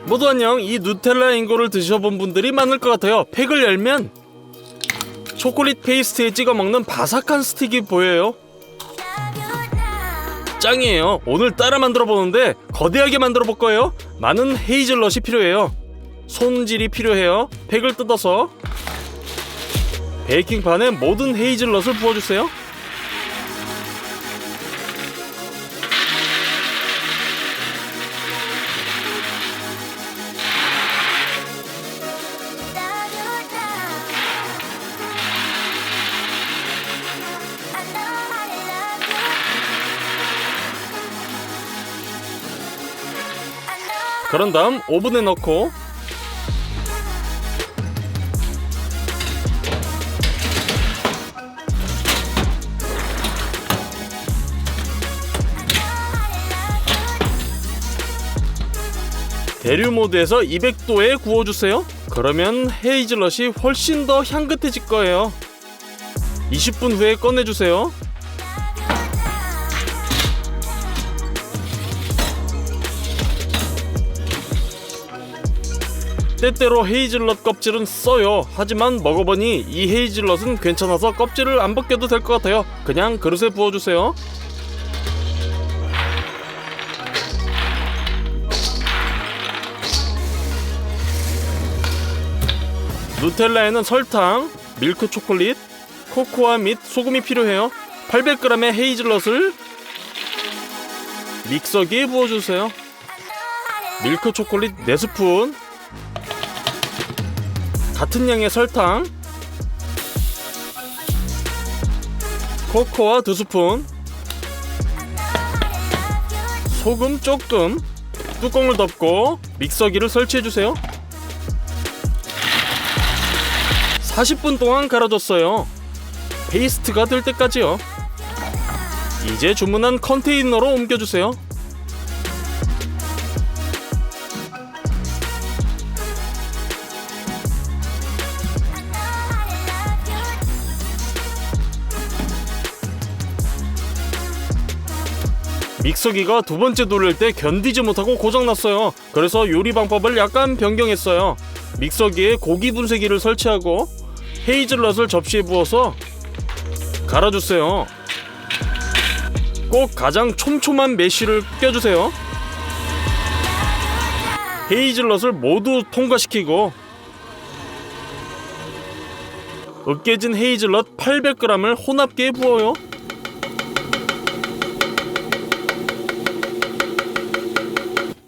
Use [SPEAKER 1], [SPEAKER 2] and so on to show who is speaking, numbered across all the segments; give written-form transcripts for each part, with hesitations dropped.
[SPEAKER 1] 모두 안녕. 이 누텔라 잉고를 드셔본 분들이 많을 것 같아요. 팩을 열면 초콜릿 페이스트에 찍어 먹는 바삭한 스틱이 보여요. 짱이에요. 오늘 따라 만들어 보는데 거대하게 만들어 볼 거예요. 많은 헤이즐넛이 필요해요. 손질이 필요해요. 팩을 뜯어서 베이킹판에 모든 헤이즐넛을 부어주세요. 그런 다음 오븐에 넣고 대류 모드에서 200도에 구워주세요. 그러면 헤이즐넛이 훨씬 더 향긋해질 거예요. 20분 후에 꺼내주세요. 때때로 헤이즐넛 껍질은 써요. 하지만 먹어보니 이 헤이즐넛은 괜찮아서 껍질을 안 벗겨도 될 것 같아요. 그냥 그릇에 부어주세요. 누텔라에는 설탕, 밀크 초콜릿, 코코아 및 소금이 필요해요. 800g의 헤이즐넛을 믹서기에 부어주세요. 밀크 초콜릿 4스푼, 같은 양의 설탕, 코코아 2스푼, 소금 조금, 뚜껑을 덮고 믹서기를 설치해주세요. 40분 동안 갈아줬어요. 페이스트가 될 때까지요. 이제 주문한 컨테이너로 옮겨주세요. 믹서기가 두 번째 돌릴 때 견디지 못하고 고장났어요. 그래서 요리 방법을 약간 변경했어요. 믹서기에 고기 분쇄기를 설치하고 헤이즐넛을 접시에 부어서 갈아주세요. 꼭 가장 촘촘한 메쉬를 껴주세요. 헤이즐넛을 모두 통과시키고 으깨진 헤이즐넛 800g을 혼합기에 부어요.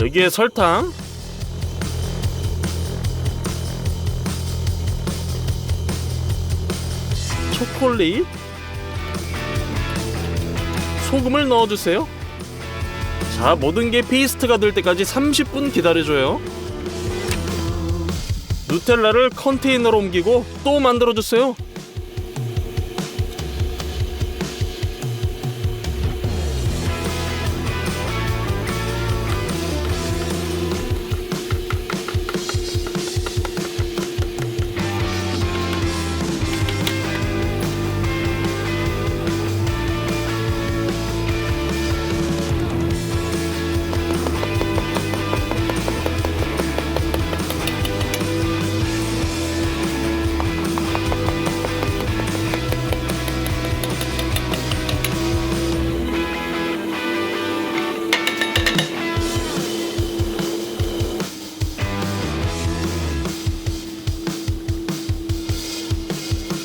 [SPEAKER 1] 여기에 설탕, 초콜릿, 소금을 넣어주세요. 자, 모든 게 페이스트가 될 때까지 30분 기다려줘요. 누텔라를 컨테이너로 옮기고 또 만들어주세요.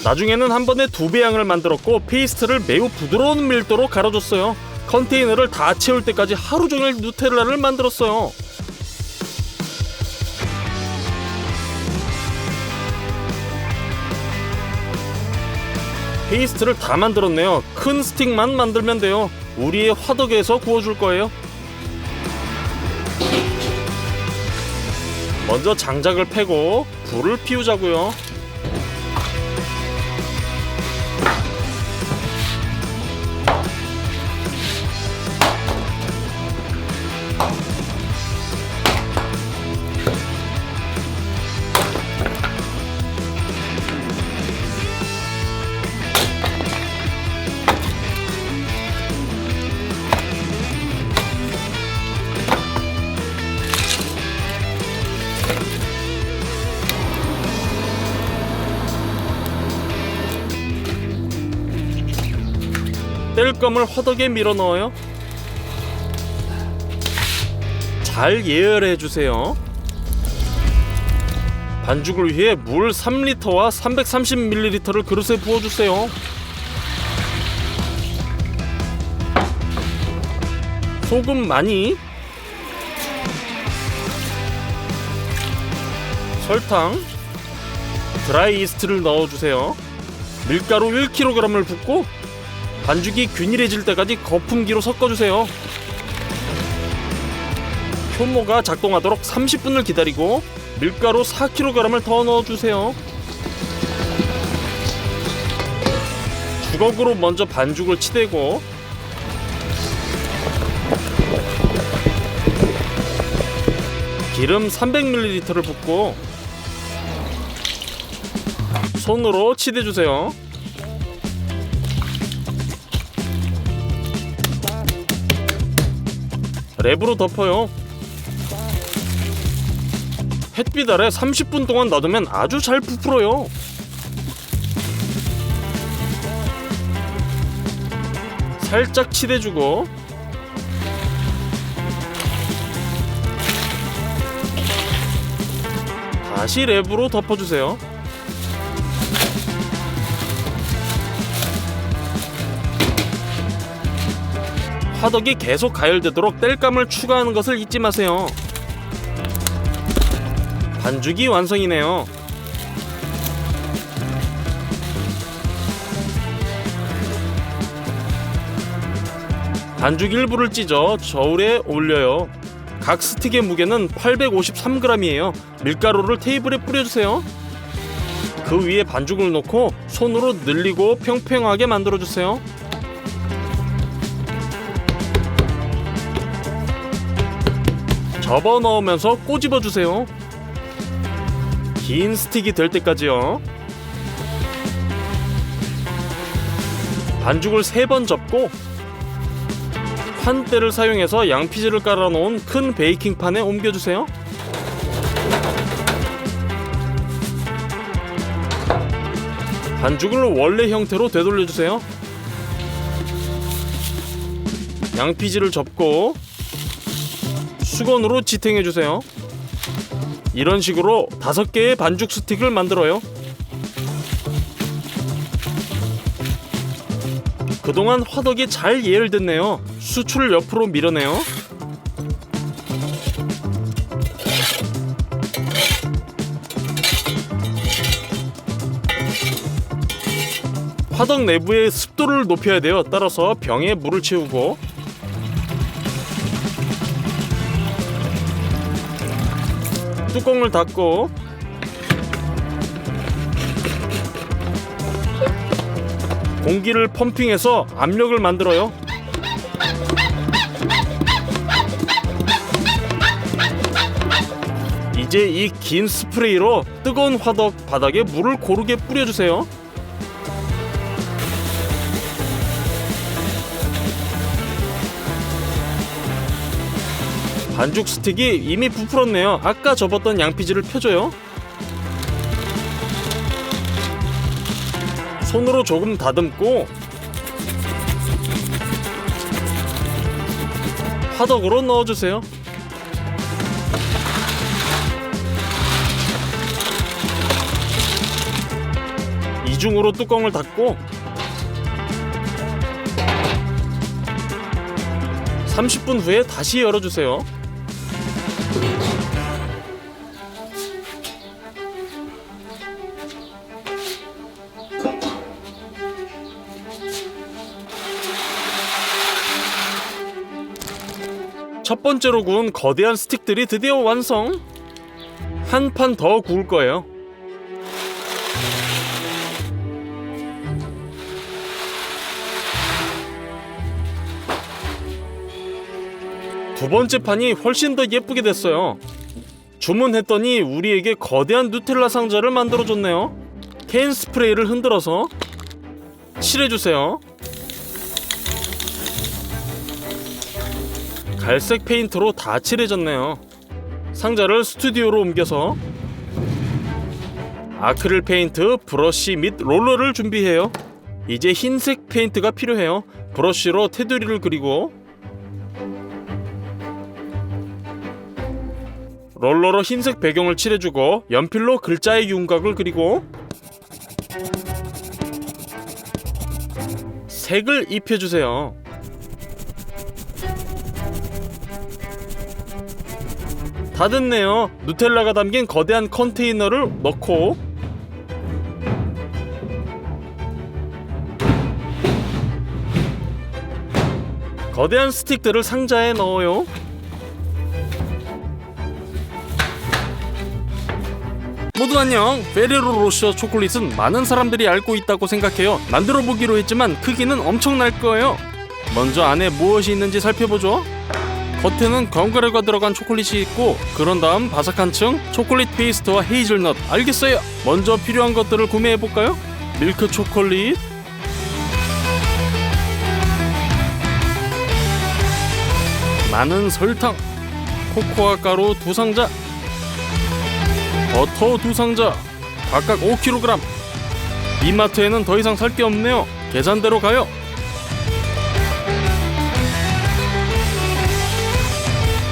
[SPEAKER 1] 나중에는 한 번에 2배 양을 만들었고 페이스트를 매우 부드러운 밀도로 갈아줬어요. 컨테이너를 다 채울 때까지 하루 종일 누텔라를 만들었어요. 페이스트를 다 만들었네요. 큰 스틱만 만들면 돼요. 우리의 화덕에서 구워줄 거예요. 먼저 장작을 패고 불을 피우자고요. 땔감을 화덕에 밀어 넣어요. 잘 예열해 주세요. 반죽을 위해 물 3리터와 330ml를 그릇에 부어주세요. 소금 많이, 설탕, 드라이 이스트를 넣어주세요. 밀가루 1kg을 붓고 반죽이 균일해질 때까지 거품기로 섞어주세요. 효모가 작동하도록 30분을 기다리고 밀가루 4kg을 더 넣어주세요. 주걱으로 먼저 반죽을 치대고 기름 300ml를 붓고 손으로 치대주세요. 랩으로 덮어요. 햇빛 아래 30분 동안 놔두면 아주 잘 부풀어요. 살짝 치대주고 다시 랩으로 덮어주세요. 화덕이 계속 가열되도록 땔감을 추가하는 것을 잊지 마세요. 반죽이 완성이네요. 반죽 일부를 찢어 저울에 올려요. 각 스틱의 무게는 853g이에요. 밀가루를 테이블에 뿌려주세요. 그 위에 반죽을 놓고 손으로 늘리고 평평하게 만들어주세요. 접어 넣으면서 꼬집어주세요. 긴 스틱이 될 때까지요. 반죽을 3번 접고 판대를 사용해서 양피지를 깔아놓은 큰 베이킹판에 옮겨주세요. 반죽을 원래 형태로 되돌려주세요. 양피지를 접고 수건으로 지탱해주세요. 이런 식으로 5개의 반죽 스틱을 만들어요. 그동안 화덕이 잘 예열됐네요. 수초를 옆으로 밀어내요. 화덕 내부의 습도를 높여야 돼요. 따라서 병에 물을 채우고 뚜껑을 닫고 공기를 펌핑해서 압력을 만들어요. 이제 이 긴 스프레이로 뜨거운 화덕 바닥에 물을 고르게 뿌려주세요. 반죽 스틱이 이미 부풀었네요. 아까 접었던 양피지를 펴줘요. 손으로 조금 다듬고 화덕으로 넣어주세요. 이중으로 뚜껑을 닫고 30분 후에 다시 열어주세요. 첫 번째로 구운 거대한 스틱들이 드디어 완성! 한 판 더 구울 거예요. 두 번째 판이 훨씬 더 예쁘게 됐어요. 주문했더니 우리에게 거대한 누텔라 상자를 만들어줬네요. 캔 스프레이를 흔들어서 칠해주세요. 갈색 페인트로 다 칠해졌네요. 상자를 스튜디오로 옮겨서 아크릴 페인트, 브러쉬 및 롤러를 준비해요. 이제 흰색 페인트가 필요해요. 브러쉬로 테두리를 그리고 롤러로 흰색 배경을 칠해주고 연필로 글자의 윤곽을 그리고 색을 입혀주세요. 다 됐네요. 누텔라가 담긴 거대한 컨테이너를 넣고 거대한 스틱들을 상자에 넣어요. 모두 안녕. 페레로 로셔 초콜릿은 많은 사람들이 알고 있다고 생각해요. 만들어 보기로 했지만 크기는 엄청날 거예요. 먼저 안에 무엇이 있는지 살펴보죠. 겉에는 견과류가 들어간 초콜릿이 있고 그런 다음 바삭한 층 초콜릿 페이스트와 헤이즐넛. 알겠어요. 먼저 필요한 것들을 구매해볼까요? 밀크 초콜릿, 많은 설탕, 코코아 가루 2상자, 버터 2상자, 각각 5kg. 이마트에는 더 이상 살 게 없네요. 계산대로 가요.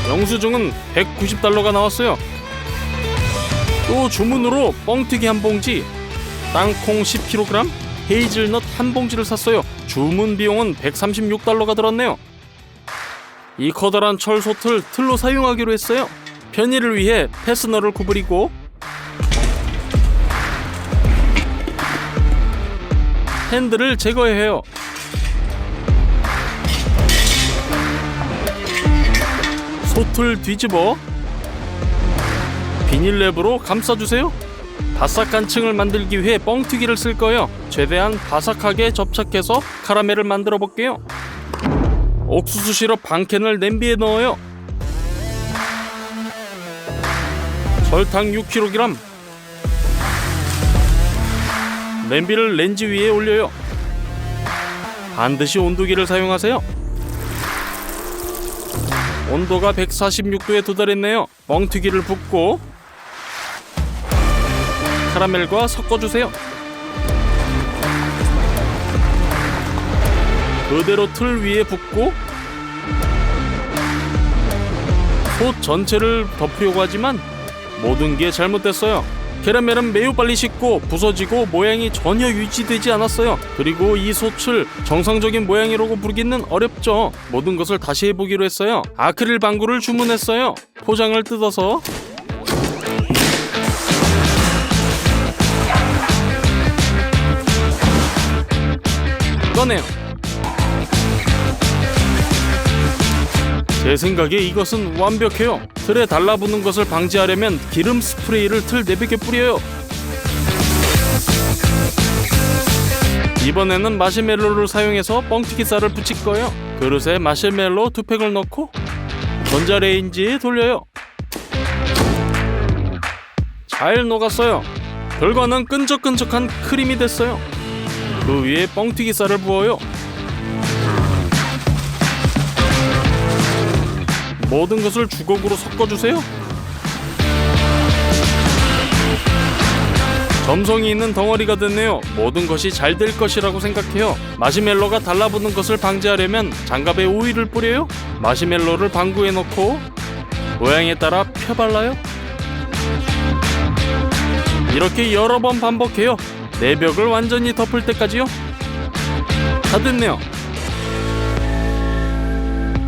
[SPEAKER 1] 영수증은 $190가 나왔어요. 또 주문으로 뻥튀기 한 봉지, 땅콩 10kg, 헤이즐넛 한 봉지를 샀어요. 주문 비용은 $136가 들었네요. 이 커다란 철솥을 틀로 사용하기로 했어요. 편의를 위해 패스너를 구부리고 핸들을 제거해요. 솥을 뒤집어 비닐랩으로 감싸주세요. 바삭한 층을 만들기 위해 뻥튀기를 쓸 거예요. 최대한 바삭하게 접착해서 카라멜을 만들어 볼게요. 옥수수 시럽 반 캔을 냄비에 넣어요. 설탕 6kg. 냄비를 렌즈 위에 올려요. 반드시 온도계를 사용하세요. 온도가 146도에 도달했네요. 뻥튀기를 붓고 카라멜과 섞어주세요. 그대로 틀 위에 붓고 솥 전체를 덮으려고 하지만 모든 게 잘못됐어요. 캐러멜은 매우 빨리 식고 부서지고 모양이 전혀 유지되지 않았어요. 그리고 이 솥을 정상적인 모양이라고 부르기는 어렵죠. 모든 것을 다시 해보기로 했어요. 아크릴 방구를 주문했어요. 포장을 뜯어서 꺼내요. 제 생각에 이것은 완벽해요. 틀에 달라붙는 것을 방지하려면 기름 스프레이를 틀 내벽에 뿌려요. 이번에는 마시멜로를 사용해서 뻥튀기 쌀을 붙일 거예요. 그릇에 마시멜로 2팩을 넣고 전자레인지에 돌려요. 잘 녹았어요. 결과는 끈적끈적한 크림이 됐어요. 그 위에 뻥튀기 쌀을 부어요. 모든 것을 주걱으로 섞어주세요. 점성이 있는 덩어리가 됐네요. 모든 것이 잘 될 것이라고 생각해요. 마시멜로가 달라붙는 것을 방지하려면 장갑에 오일을 뿌려요. 마시멜로를 방구에 넣고 모양에 따라 펴발라요. 이렇게 여러 번 반복해요. 내벽을 완전히 덮을 때까지요. 다 됐네요.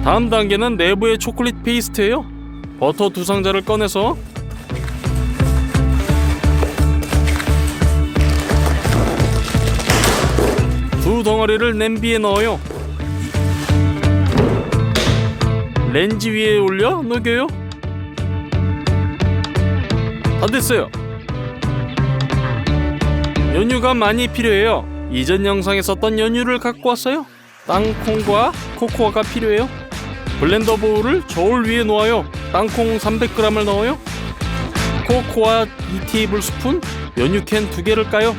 [SPEAKER 1] 다음 단계는 내부의 초콜릿 페이스트예요. 버터 2상자를 꺼내서 두 덩어리를 냄비에 넣어요. 렌즈 위에 올려 녹여요. 다 됐어요. 연유가 많이 필요해요. 이전 영상에 썼던 연유를 갖고 왔어요. 땅콩과 코코아가 필요해요. 블렌더 보울을 저울 위에 놓아요. 땅콩 300g을 넣어요. 코코아 2테이블스푼, 연유캔 2개를 까요.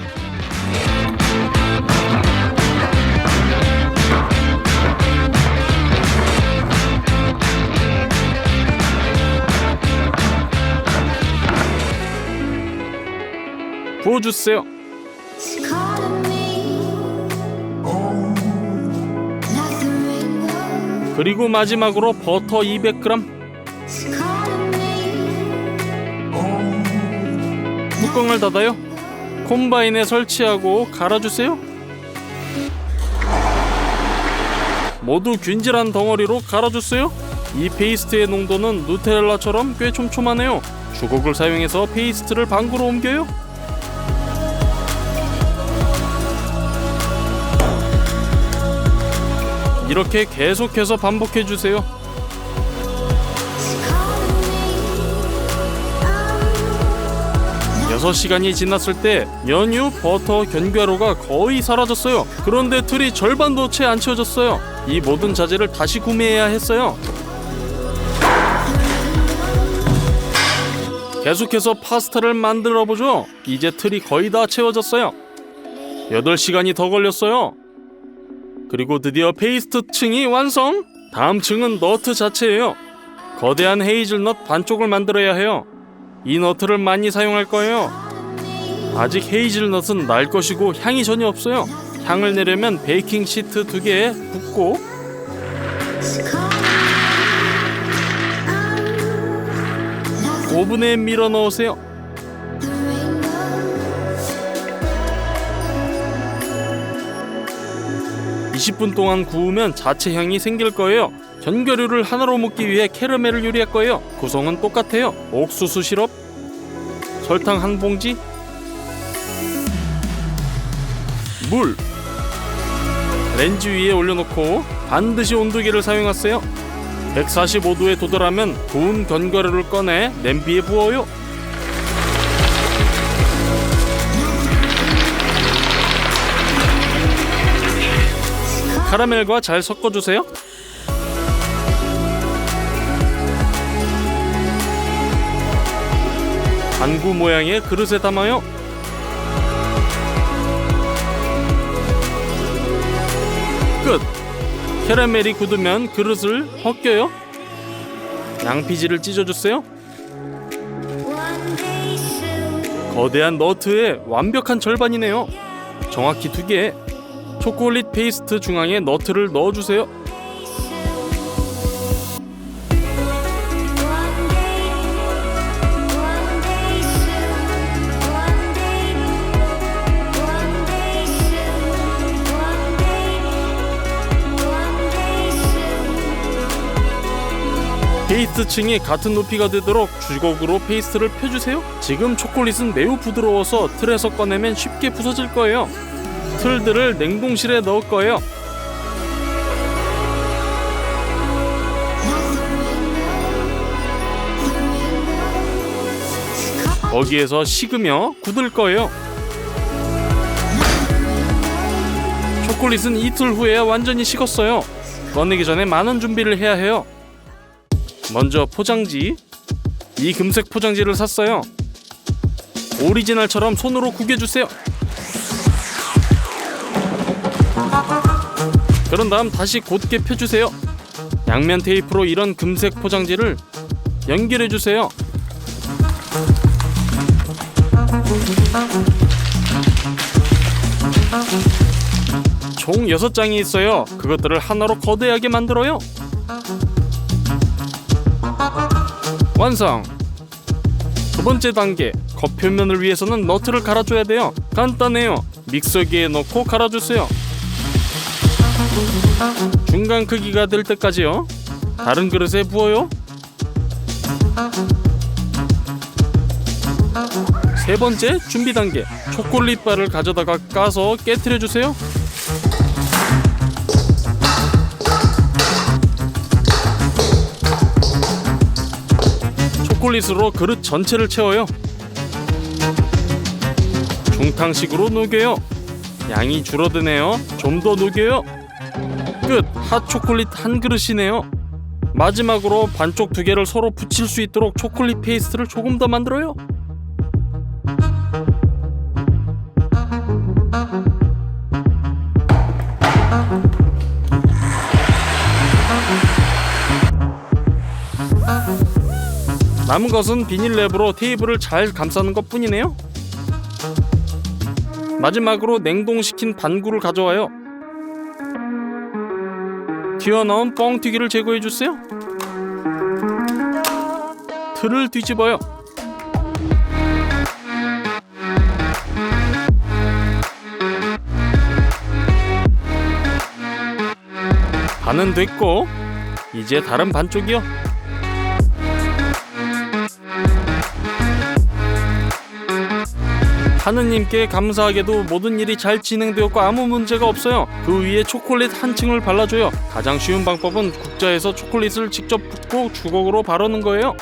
[SPEAKER 1] 부어주세요. 그리고 마지막으로 버터 200g. 뚜껑을 닫아요. 콤바인에 설치하고 갈아주세요. 모두 균질한 덩어리로 갈아주세요. 이 페이스트의 농도는 누텔라처럼 꽤 촘촘하네요. 주걱을 사용해서 페이스트를 방구로 옮겨요. 이렇게 계속해서 반복해주세요. 6시간이 지났을 때 연유 버터 견과류가 거의 사라졌어요. 그런데 틀이 절반도 채 안 채워졌어요. 이 모든 자재를 다시 구매해야 했어요. 계속해서 파스타를 만들어보죠. 이제 틀이 거의 다 채워졌어요. 8시간이 더 걸렸어요. 그리고 드디어 페이스트 층이 완성! 다음 층은 너트 자체예요. 거대한 헤이즐넛 반쪽을 만들어야 해요. 이 너트를 많이 사용할 거예요. 아직 헤이즐넛은 날 것이고 향이 전혀 없어요. 향을 내려면 베이킹 시트 2개에 붓고 오븐에 밀어 넣으세요. (20분) 동안 구우면 자체 향이 생길 거예요. 견과류를 하나로 묶기 위해 캐러멜을 요리할 거예요. 구성은 똑같아요. 옥수수 시럽, 설탕 한 봉지, 물, 렌즈 위에 올려놓고 반드시 온도계를 사용하세요. 145도에 도달하면 구운 견과류를 꺼내 냄비에 부어요. 카라멜과 잘 섞어주세요. 반구 모양의 그릇에 담아요. 끝! 캐러멜이 굳으면 그릇을 벗겨요. 양피지를 찢어주세요. 거대한 너트의 완벽한 절반이네요. 정확히 2개. 초콜릿 페이스트 중앙에 너트를 넣어주세요. 페이스트 층이 같은 높이가 되도록 주걱으로 페이스트를 펴주세요. 지금 초콜릿은 매우 부드러워서 틀에서 꺼내면 쉽게 부서질 거예요. 틀들을 냉동실에 넣을 거예요. 거기에서 식으며 굳을 거예요. 초콜릿은 이틀 후에야 완전히 식었어요. 꺼내기 전에 많은 준비를 해야 해요. 먼저 포장지. 이 금색 포장지를 샀어요. 오리지널처럼 손으로 구겨주세요. 그런 다음 다시 곧게 펴주세요. 양면 테이프로 이런 금색 포장지를 연결해주세요. 총 6장이 있어요. 그것들을 하나로 거대하게 만들어요. 완성! 2번째 단계, 겉표면을 위해서는 너트를 갈아줘야 돼요. 간단해요. 믹서기에 넣고 갈아주세요. 중간 크기가 될 때까지요. 다른 그릇에 부어요. 3번째 준비 단계, 초콜릿 바를 가져다가 까서 깨트려주세요. 초콜릿으로 그릇 전체를 채워요. 중탕식으로 녹여요. 양이 줄어드네요. 좀 더 녹여요. 끝! 핫초콜릿 한 그릇이네요. 마지막으로 반쪽 2개를 서로 붙일 수 있도록 초콜릿 페이스트를 조금 더 만들어요. 남은 것은 비닐랩으로 테이블을 잘 감싸는 것 뿐이네요. 마지막으로 냉동시킨 반구를 가져와요. 튀어나온 뻥튀기를 제거해주세요. 틀을 뒤집어요. 반은 됐고 이제 다른 반쪽이요. 하느님께 감사하게도 모든 일이 잘 진행되었고 아무 문제가 없어요. 그 위에 초콜릿 한 층을 발라줘요. 가장 쉬운 방법은 국자에서 초콜릿을 직접 붓고 주걱으로 바르는 거예요.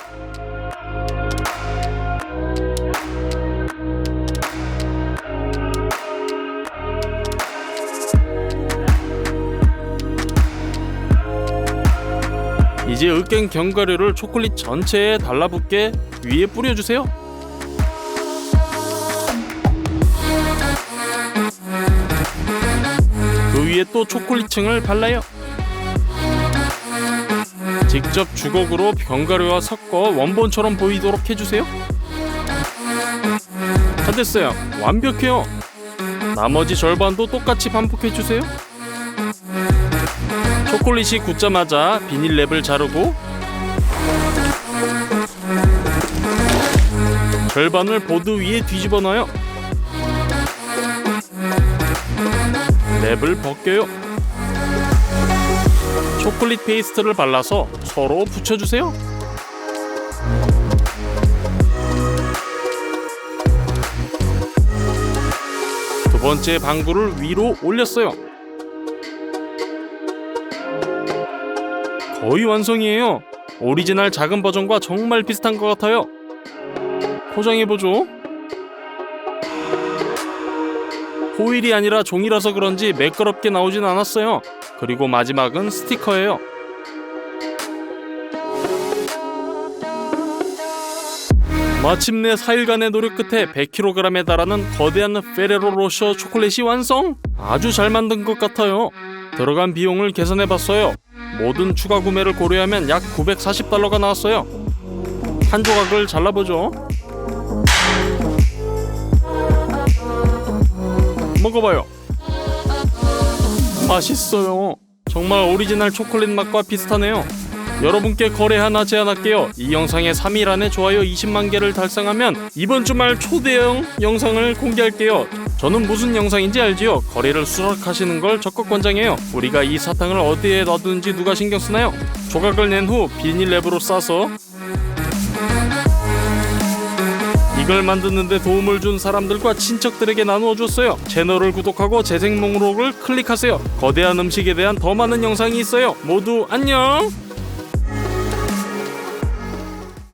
[SPEAKER 1] 이제 으깬 견과류를 초콜릿 전체에 달라붙게 위에 뿌려주세요. 그 위에 또 초콜릿층을 발라요. 직접 주걱으로 견과류와 섞어 원본처럼 보이도록 해주세요. 다 됐어요. 완벽해요. 나머지 절반도 똑같이 반복해주세요. 초콜릿이 굳자마자 비닐랩을 자르고 절반을 보드 위에 뒤집어 놔요. 랩을 벗겨요. 초콜릿 페이스트를 발라서 서로 붙여주세요. 두 번째 방구를 위로 올렸어요. 거의 완성이에요. 오리지널 작은 버전과 정말 비슷한 것 같아요. 포장해보죠. 호일이 아니라 종이라서 그런지 매끄럽게 나오진 않았어요. 그리고 마지막은 스티커예요. 마침내 4일간의 노력 끝에 100kg에 달하는 거대한 페레로 로셔 초콜릿이 완성! 아주 잘 만든 것 같아요. 들어간 비용을 계산해봤어요. 모든 추가 구매를 고려하면 약 $940가 나왔어요. 한 조각을 잘라보죠. 먹어봐요. 맛있어요. 정말 오리지널 초콜릿 맛과 비슷하네요. 여러분께 거래 하나 제안할게요. 이 영상에 3일 안에 좋아요 20만 개를 달성하면 이번 주말 초대형 영상을 공개할게요. 저는 무슨 영상인지 알지요? 거래를 수락하시는 걸 적극 권장해요. 우리가 이 사탕을 어디에 놔두는지 누가 신경 쓰나요? 조각을 낸 후 비닐랩으로 싸서 이걸 만드는데 도움을 준 사람들과 친척들에게 나누어 줬어요. 채널을 구독하고 재생 목록을 클릭하세요. 거대한 음식에 대한 더 많은 영상이 있어요. 모두 안녕!